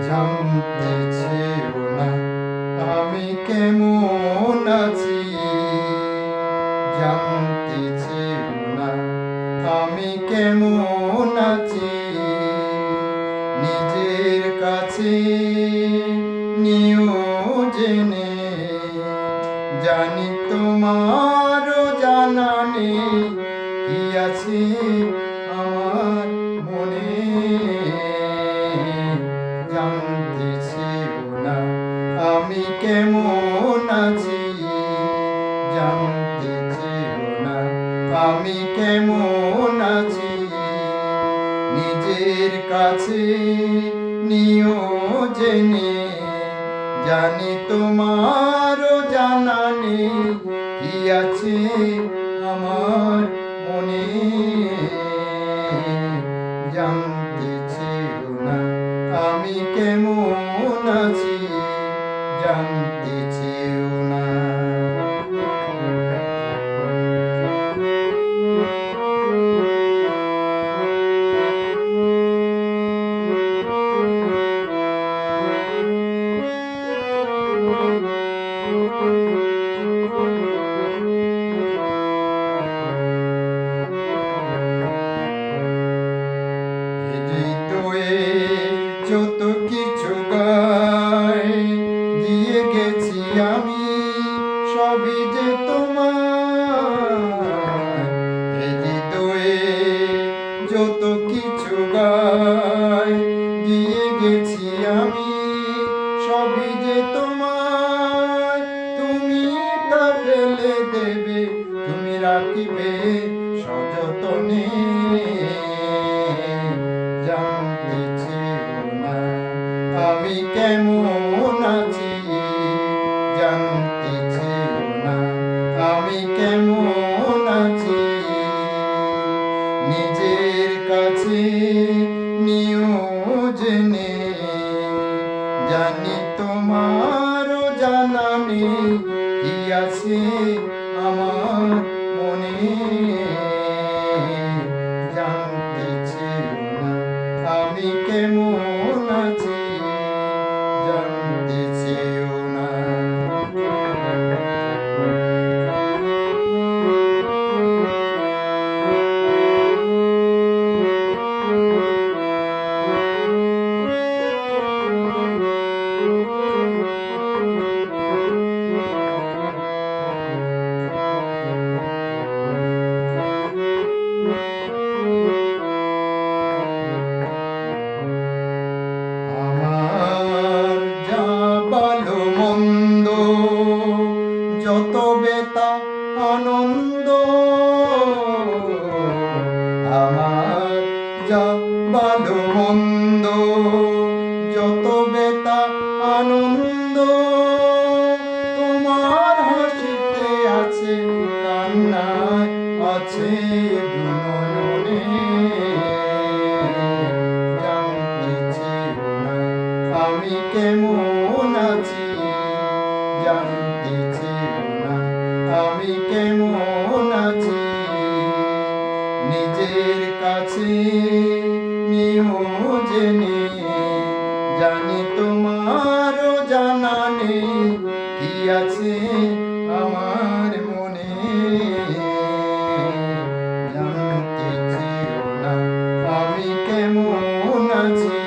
জানতে চেয়েও না আমি কেমন আছি, জানতে চেয়েও না আমি কেমন আছি। নিজের কাছে নিও জেনে জানি তোমারও জানা নেই কি আছে আমার মনে। জানতে চেয়েও না আমি কেমন আছি, জানতে চেয়েও না আমি কেমন আছি। নিজের কাছে নিও জেনে জানি তোমারও জানা নেই কি আছে আমার মনে। জানতে চেয়েও না আমি কেমন আছি, জানতে চেয়েও না। যত কিছু গায় দিয়ে গেছি আমি সবই যে তোমার। এই হৃদয়ে যত কিছু গায় দিয়ে গেছি আমি সবই যে তোমার। তুমি তা ফেলে দেবে, তুমি রাখিবে সযতনে। জানতে চেয়েও না আমি কেমন আছি, জানতে চেয়েও না আমি কেমন আছি। নিজের কাছে নিও জেনে জানি তোমারও জানা নেই কি আছে আমার মনে। জানতে চেয়েও না আমি কেমন আছি, জানতে চেয়েও না। যত বেতা আনন্দ আমার যা ভালো মন্দ, যত বেতা আনন্দ তোমার হাসিতে আছে, কান্নায় আছে দুনয়নে। জানতে চেয়েও না আমি কেমন আছি, জানতে চেয়েও না আমি কেমন আছি। নিজের কাছে নিও জেনে জানি তোমারও জানা নেই কি আছে আমার মনে। জানতে চেয়েও না আমি কেমন আছি।